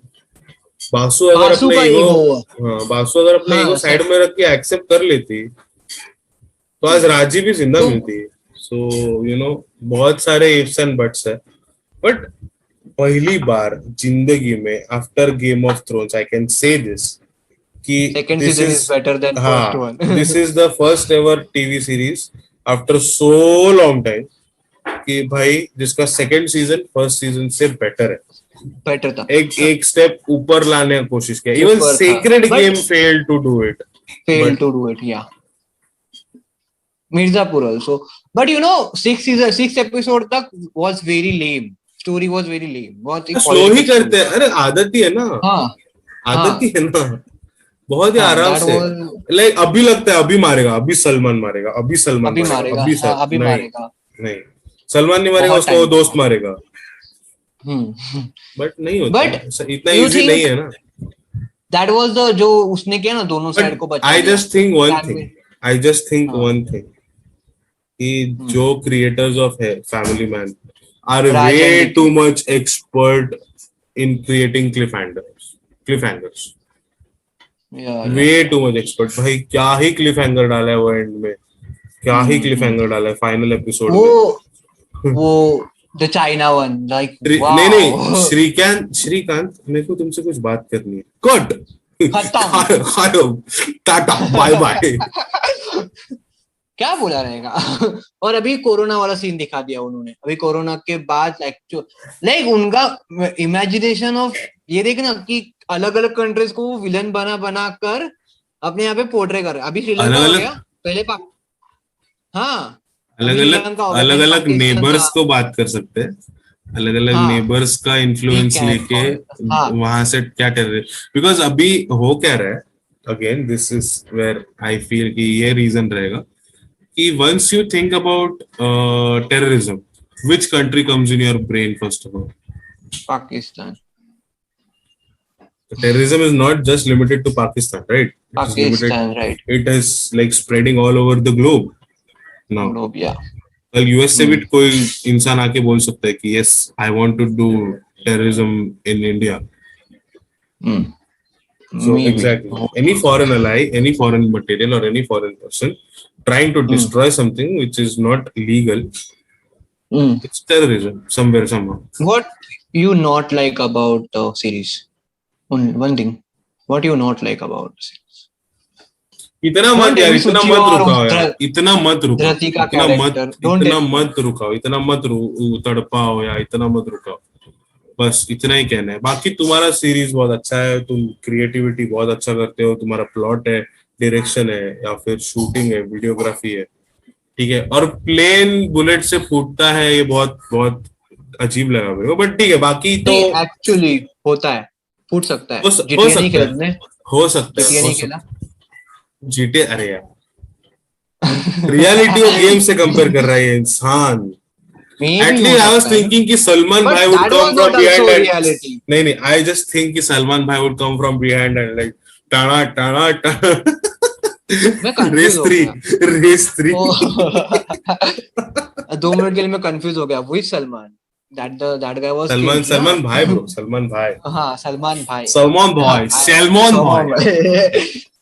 S1: Basu अगर
S2: बासु
S1: अपना
S2: का
S1: ego,
S2: ego हुआ।
S1: हाँ, बासु अगर अपना ego
S2: हाँ
S1: side में रख के एक्सेप्ट कर लेती तो आज राजी भी जिंदा
S2: तो
S1: मिलती। सो यू नो, बहुत सारे इफ्स एंड बट्स है, बट पहली बार जिंदगी में after Game of Thrones I can say this कि
S2: second
S1: this
S2: season
S1: is,
S2: is better than first
S1: हाँ,
S2: one.
S1: This is the first ever TV series after so long time कि भाई जिसका सेकंड सीजन फर्स्ट सीजन से better है,
S2: better था,
S1: एक एक स्टेप ऊपर लाने की कोशिश किया। इवन
S2: ऊपर था,
S1: sacred
S2: but
S1: game failed to do it,
S2: fail
S1: but
S2: to do it, या Mirzapur also. But you know, 6 episode तक was very lame. Story was very lame. बहुत ही
S1: स्लो ही
S2: political
S1: करते
S2: story
S1: हैं।
S2: था।
S1: अरे आदत ही है ना,
S2: हाँ
S1: आदत ही
S2: हाँ
S1: है ना, बहुत ही
S2: हाँ,
S1: आराम
S2: that
S1: से।
S2: was
S1: लाइक अभी लगता है अभी मारेगा, अभी सलमान मारेगा, अभी सलमान
S2: अभी
S1: मारेगा,
S2: मारेगा,
S1: अभी
S2: हाँ
S1: सर
S2: अभी
S1: नहीं,
S2: मारेगा।
S1: नहीं सलमान नहीं मारेगा,
S2: बहुत
S1: उसको वो
S2: टाइम।
S1: दोस्त मारेगा,
S2: हम्म।
S1: बट नहीं होता
S2: But
S1: है, इतना
S2: you
S1: इजी नहीं
S2: think
S1: है ना।
S2: that was the जो उसने किया ना, दोनों साइड
S1: बट
S2: को बचा
S1: आई
S2: लिया।
S1: Just think one thing,
S2: Family,
S1: I just think
S2: हाँ।
S1: वन थिंग कि जो creators of Family Man are
S2: Raj and
S1: वे टू
S2: रिकी।
S1: Much expert in creating cliff hangers, वे
S2: या
S1: टू मच एक्सपर्ट। भाई क्या ही क्लिफ हैंगर डाला है वो एंड में, क्या ही क्लिफ हैंगर डाला है फाइनल एपिसोड
S2: वो
S1: में।
S2: वो द चाइना वन, लाइक
S1: नहीं नहीं,
S2: वाओ।
S1: श्रीकांत, श्रीकांत मेरे को तुमसे कुछ बात करनी है, कट।
S2: खत्म।
S1: Tata bye bye.
S2: क्या बोला रहेगा। और अभी कोरोना वाला सीन दिखा दिया उन्होंने, अभी कोरोना के बाद लाइक उनका इमेजिनेशन ऑफ, ये देखना कि अलग अलग कंट्रीज को विलन बना बना कर अपने यहाँ पे पोर्ट्रे कर। अभी श्रीलंका
S1: अलग
S2: हो
S1: अलग,
S2: गया, पहले हाँ
S1: अलग
S2: अभी
S1: अलग,
S2: श्रीलंका हो गया,
S1: अलग
S2: पहले
S1: अलग
S2: पाकिस्तान
S1: नेबर्स
S2: था।
S1: को बात कर सकते हैं, अलग अलग
S2: हाँ
S1: नेबर्स का
S2: ठीक
S1: इन्फ्लुएंस
S2: है,
S1: लेके
S2: हाँ
S1: वहां से क्या कर रहे, बिकॉज अभी हो क्या रहा है, again this is where I feel कि ये रीजन रहेगा कि once you think about terrorism, which country comes in your brain first of all?
S2: Pakistan.
S1: Terrorism is not just limited to Pakistan, right? It is limited,
S2: Pakistan right,
S1: it is like spreading all over the globe now.
S2: Globe या।
S1: कल US से भी कोई इंसान आके बोल सकता है कि yes, I want to do terrorism in India. So exactly, any foreign ally, any foreign material or any foreign person trying to destroy something which is not legal, it's terrorism somewhere somehow.
S2: What you not like about the series? One thing. What you not like about the series?
S1: इतना मत यार, इतना मत रुकाओ यार, इतना मत रुकाओ,
S2: धरती का
S1: इतना मत,
S2: कैरेक्टर,
S1: इतना मत रुकाओ, इतना मत तड़पाओ या इतना मत रुकाओ, बस इतना ही कहना है। बाकी तुम्हारा सीरीज बहुत अच्छा है, तुम क्रिएटिविटी बहुत अच्छा करते हो, तुम्हारा प्लॉट है, डायरेक्शन है या फिर शूटिंग है, वीडियोग्राफी है, ठीक है, और प्लेन बुलेट से फूटता है, ये बहुत बहुत अजीब लगा मेरे को, बट ठीक है। बाकी तो
S2: एक्चुअली होता है, फूट सकता है,
S1: हो सकता है, हो सकता है, जीटे, अरे यार रियलिटी ऑफ गेम से कंपेयर कर रहा है ये इंसान। एटलीस्ट आई वाज थिंकिंग कि सलमान भाई वुड कम फ्रॉम बिहाइंड, नहीं नहीं, आई जस्ट थिंक कि सलमान भाई would come from behind and like टाणा टाणा टाणा
S2: मैं कंफ्यूज
S1: रेस
S2: हो
S1: 3
S2: गया।
S1: रेस 3
S2: 2 मिनट के लिए मैं कंफ्यूज हो गया, वही Salman, that guy was
S1: Salman
S2: killed ना।
S1: सलमान भाई ब्रो, सलमान भाई,
S2: हाँ, सलमान भाई।
S1: सलमान भाई, सलमान
S2: सलमान
S1: भाई.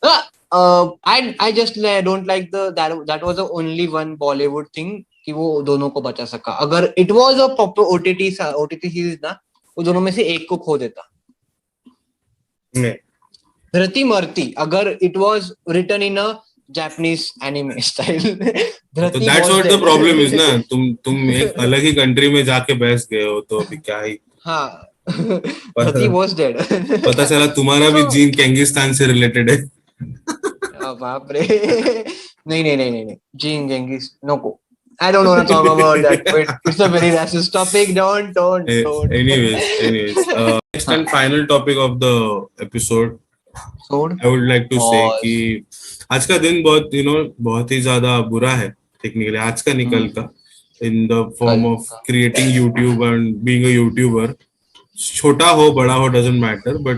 S2: भाई। I just don't like that was the only one Bollywood thing कि वो दोनों को बचा सका। अगर it was a proper OTT series ना, वो दोनों में से एक को खो देता।
S1: नहीं,
S2: धरती मरती, अगर it was written in a Japanese anime style।
S1: तो
S2: धरती
S1: that's
S2: was
S1: what the
S2: dead।
S1: Problem is ना, तुम एक अलग ही कंट्री में जाके बैस गए हो, तो अभी क्या ही
S2: हाँ,
S1: पता,
S2: धरती was dead।
S1: पता चला तुम्हारा भी
S2: So,
S1: जीन केंगिस्तान से रिलेटेड है.
S2: बाप रे। नहीं नहीं नहीं नहीं नहीं, जीन जेंगिस नो को। I don't want to talk about that, but it's a very racist topic. Don't.
S1: Anyways, next and final topic of the episode,
S2: Sword
S1: I would like to say
S2: was
S1: कि आज का दिन बहुत बहुत ही ज्यादा बुरा है टेक्निकली, आज का निकल का, in the form of creating YouTube and being a YouTuber. छोटा हो बड़ा हो doesn't matter, but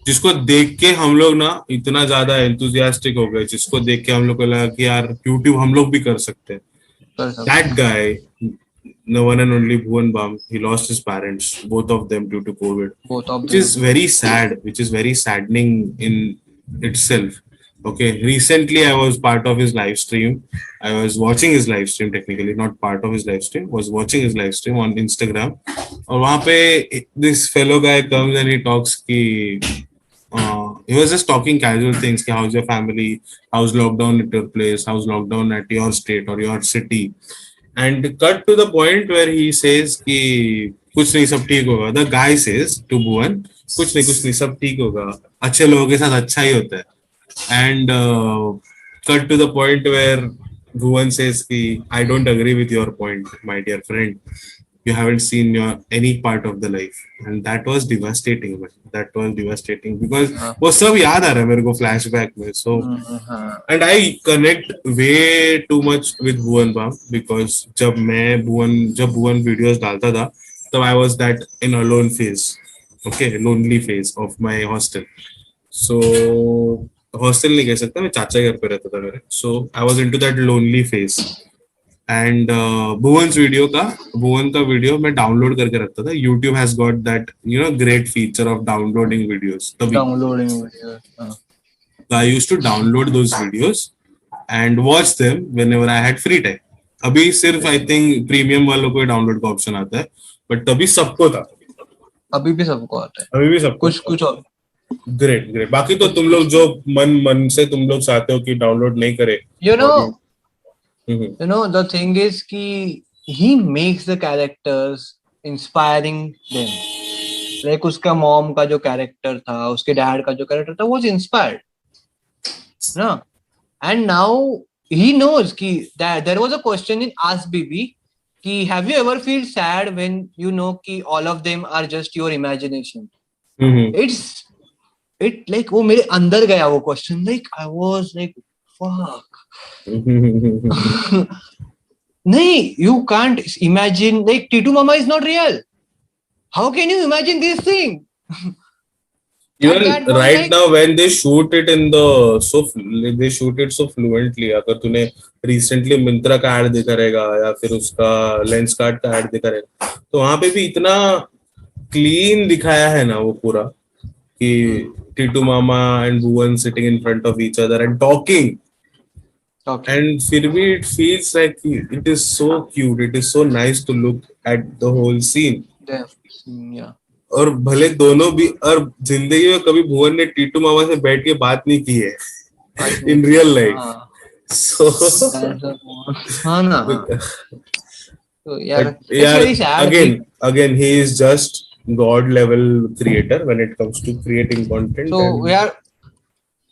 S1: जिसको देख के हम लोग ना इतना ज्यादा एंथुसियास्टिक हो गए, जिसको देख के हम लोग को लगा कि यार YouTube हम लोग भी कर सकते हैं. That guy, the one and only Bhuvan Bam, he lost his parents, both of them due to COVID, which is very sad, which is very saddening in itself. Okay, recently I was part of his live stream. I was watching his live stream, technically not part of his live stream, was watching his live stream on Instagram. और वहाँ पे this fellow guy comes and he talks कि he was just talking casual things कि how's your family, how's lockdown at your place, how's lockdown at your state or your city, and cut to the point where he says कि कुछ नहीं सब ठीक होगा. The guy says to Bhuvan, कुछ नहीं सब ठीक होगा, अच्छे लोगों के साथ अच्छा ही होता है. And cut to the point where Bhuvan says कि I don't agree with your point, my dear friend. You haven't seen any part of the life, and that was devastating, man. That was devastating because वो सब याद आ रहा है मेरे को flashback में. So and I connect way too much with Bhuvan Bam because जब Bhuvan videos डालता था, तब I was that in alone phase, okay, lonely phase of my hostel. So hostel नहीं कह सकता, मैं चाचा के घर पे रहता था मेरे. So I was into that lonely phase. And भुवन का वीडियो मैं डाउनलोड करके रखता था. YouTube has got that great feature of downloading videos. So I used to download those videos and watch them whenever I had free time. अभी सिर्फ I think premium वालों को download का ऑप्शन आता है, बट तभी सबको था.
S2: अभी भी सबको आता है,
S1: अभी भी सबको
S2: कुछ और.
S1: ग्रेट. बाकी तो तुम लोग जो मन से तुम लोग चाहते हो कि डाउनलोड नहीं करे,
S2: you know the thing is कि he makes the characters inspiring them. Like उसका मॉम का जो कैरेक्टर था, उसके डैड का जो कैरेक्टर था, was inspired ना. And now he knows कि there was a question in Ask BB कि have you ever feel sad when you know कि all of them are just your imagination. It like वो मेरे अंदर गया वो question. Like I was like fuck. नहीं, you can't imagine. Like Titu Mama is not real. How can you imagine this thing?
S1: Even right now when they shoot it they shoot it so fluently. अगर तूने recently Myntra का ad देखा रहेगा या फिर उसका Lenskart का ad देखा रहेगा, तो वहाँ पे भी इतना clean दिखाया है ना वो पूरा कि Titu Mama and Bhuvan sitting in front of each other and talking. And फिर भी it feels like it is so cute, it is so nice to look at the whole scene.
S2: Yeah.
S1: और भले दोनों भी, और जिंदगी में कभी भुवन ने टीटू मामा से बैठ के बात नहीं की है in real life. So
S2: हाँ ना. So
S1: yeah, again he is just god level creator when it comes to creating content.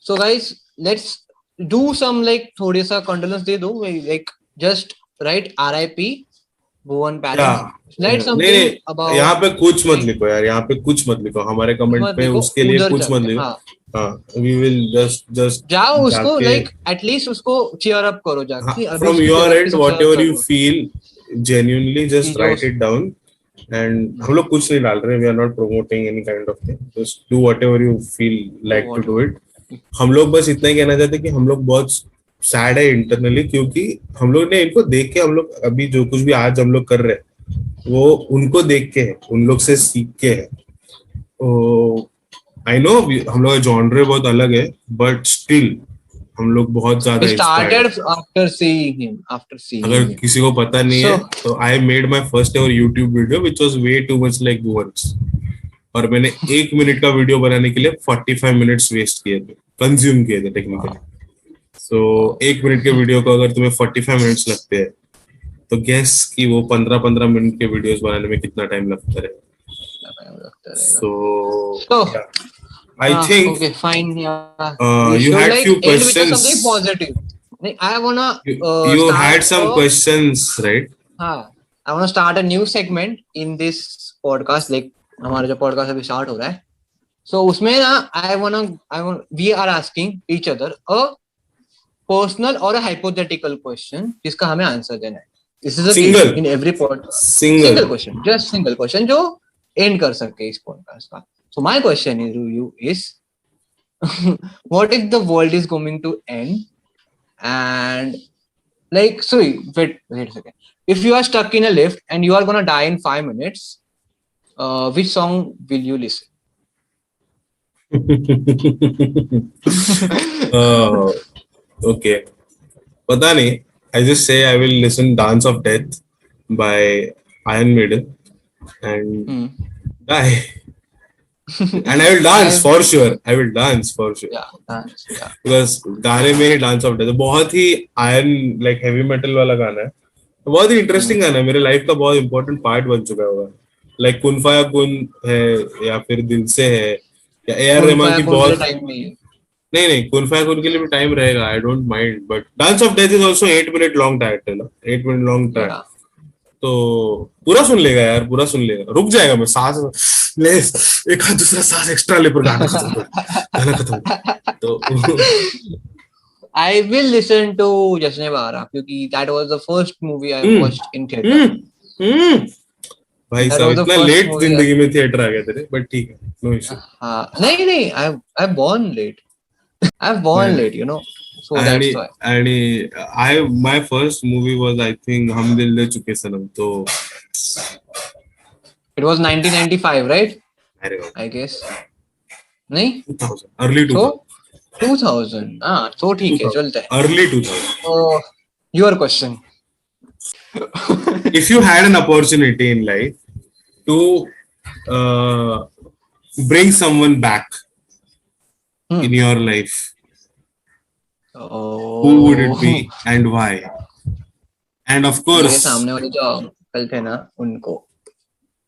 S2: So guys, let's do some like थोड़े सा condolence दे दो, like just write RIP Bhuvan parents. Write something about.
S1: यहाँ पे कुछ मत लिखो यार, यहाँ पे कुछ मत लिखो, हमारे कमेंट पे उसके लिए कुछ मत लिखो. हाँ, we will just
S2: जाओ उसको like at least उसको cheer up करो जाके.
S1: From your end, whatever you feel genuinely, just write it down and हम लोग कुछ नहीं डाल रहे, we are not promoting any kind of thing, just do whatever you feel like to do it. हम लोग बस इतना ही कहना चाहते हैं कि हम लोग बहुत सैड है इंटरनली, क्योंकि हम लोग ने इनको देख के, हम लोग अभी जो कुछ भी आज हम लोग कर रहे हैं वो उनको देख के है, उन लोग से सीख के है। आई नो हम लोग का जॉनर बहुत अलग है, बट स्टिल हम लोग बहुत ज्यादा
S2: We
S1: inspired
S2: started after seeing him. After seeing
S1: अगर
S2: him.
S1: किसी को पता नहीं है
S2: So
S1: तो I made my first ever YouTube video which was way too much like once, और मैंने 1 मिनट का वीडियो बनाने के लिए 45 मिनट्स वेस्ट किए थे, कंज्यूम किए थे टेक्निकली। सो 1 मिनट के वीडियो को अगर तुम्हें 45 मिनट्स लगते हैं तो गेस कि वो 15-15 मिनट के वीडियोस बनाने में कितना टाइम लगता है। So I think
S2: okay, fine. Yeah, we
S1: you
S2: should
S1: had
S2: like
S1: few
S2: end with
S1: questions.
S2: something positive. Like, I wanna
S1: You
S2: start
S1: had some questions, right?
S2: I wanna start a new segment in this podcast. Like हमारा जो podcast अभी start हो रहा है, so उसमें ना we are asking each other a personal or a hypothetical question जिसका हमें answer देना है. This is a
S1: Single.
S2: game in every podcast.
S1: Single
S2: question, just single question जो end कर सके इस podcast का. So my question is to you is what if the world is going to end and like wait a second, if you are stuck in a lift and you are gonna die in 5 minutes, which song will you listen?
S1: Okay. पता नहीं. I just say I will listen Dance of Death by Iron Maiden and die. And I will dance for sure. I will dance for sure.
S2: Yeah, dance. Yeah.
S1: Because गाने में ही dance out है, बहुत ही iron like heavy metal वाला गाना है, बहुत ही interesting गाना है, मेरे लाइफ का बहुत इंपॉर्टेंट पार्ट बन चुका होगा। लाइक कुन फाया कुन है या फिर दिल से है या ए आर रहमान की बहुत नहीं कुन फाया कुन के लिए भी टाइम रहेगा, आई don't mind, but dance of death is also 8 minute long title, 8 minute long title, तो पूरा सुन लेगा यार, पूरा सुन लेगा, रुक जाएगा, मैं सांस ले एक हाथ दूसरा सांस एक्स्ट्रा ले पर गाना खत्म तो
S2: I will listen to Jasne Bahara क्योंकि that was the first movie I watched in theater.
S1: भाई साहब इतना लेट जिंदगी में थिएटर आ गया तेरे, बट ठीक है, नो इशू।
S2: हाँ नहीं I born late. I've born late, you know. So that's why.
S1: And my first movie was I think हम दिल दे चुके सनम, तो
S2: it was 1995, right? I guess. नहीं?
S1: 2000, early 2000.
S2: 2000. हाँ, तो ठीक है, चलता है.
S1: Early 2000.
S2: So your question.
S1: If you had an opportunity in life to bring someone back in your life, who would it be and why? And of course,
S2: मेरे सामने वाले जो अंकल थे ना उनको.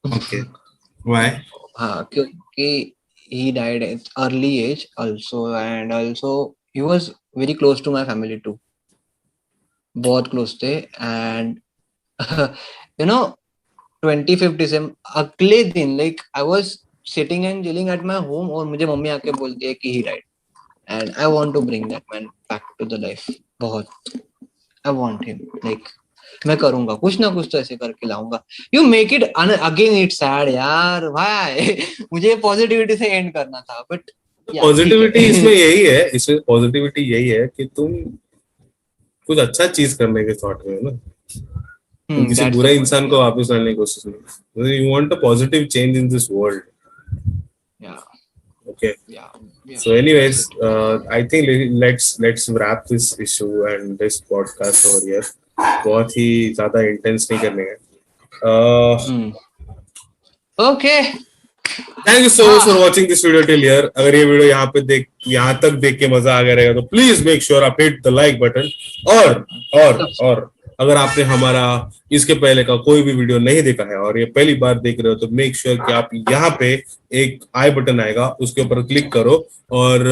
S1: Okay. Why?
S2: हाँ, क्योंकि he died at early age also, and also he was very close to my family too. बहुत close थे, and you know 25th December अगले दिन like I was sitting and chilling at my home और मुझे mummy आके बोलती है कि he died, and I want to bring that man back to the life. बहुत I want him, like मैं करूंगा कुछ ना कुछ तो ऐसे करके लाऊंगा. You make it again it's sad यार, भाई मुझे पॉजिटिविटी से एंड करना था, बट
S1: पॉजिटिविटी इसमें यही है, इसमें पॉजिटिविटी यही है कि तुम कुछ अच्छा चीज करने के थॉट में हो ना, तुम किसी बुरे इंसान को वापस लाने की कोशिश नहीं, you want a positive change in this world. Okay. So anyways, I think let's wrap this issue and this podcast over here. बहुत ही ज्यादा इंटेंस नहीं करने का.
S2: Okay.
S1: Thank you so much for watching this video till here. अगर ये video यहाँ तक देख के मजा आ गया रहेगा तो प्लीज मेक श्योर आप हिट द लाइक बटन, और अगर आपने हमारा इसके पहले का कोई भी वीडियो नहीं देखा है और ये पहली बार देख रहे हो तो मेक श्योर कि आप यहाँ पे एक आई बटन आएगा उसके ऊपर क्लिक करो और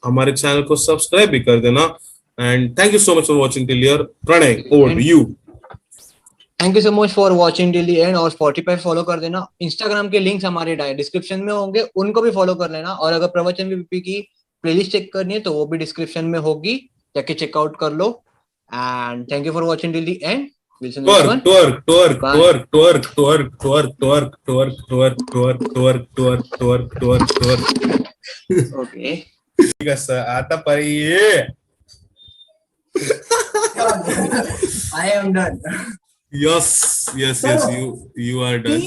S1: हमारे चैनल को सब्सक्राइब भी कर देना. And thank you so much for watching till here. Pranay, over to you.
S2: Thank you so much for watching till the end, और Spotify फॉलो कर देना. इंस्टाग्राम के लिंक्स हमारे डिस्क्रिप्शन में होंगे, उनको भी फॉलो कर लेना. और अगर प्रवचन वीपी की प्लेलिस्ट चेक करनी है तो वो भी डिस्क्रिप्शन में होगी, जाके चेकआउट कर लो. And thank you for watching till the end. Wilson
S1: Twerk,
S2: Wilson.
S1: twerk, twerk,
S2: Bye.
S1: twerk, twerk, twerk, twerk, twerk, twerk, twerk, twerk, twerk, twerk, twerk, twerk, twerk.
S2: Okay.
S1: कसं आता पाहिजे.
S3: I am done.
S1: Yes, you are done.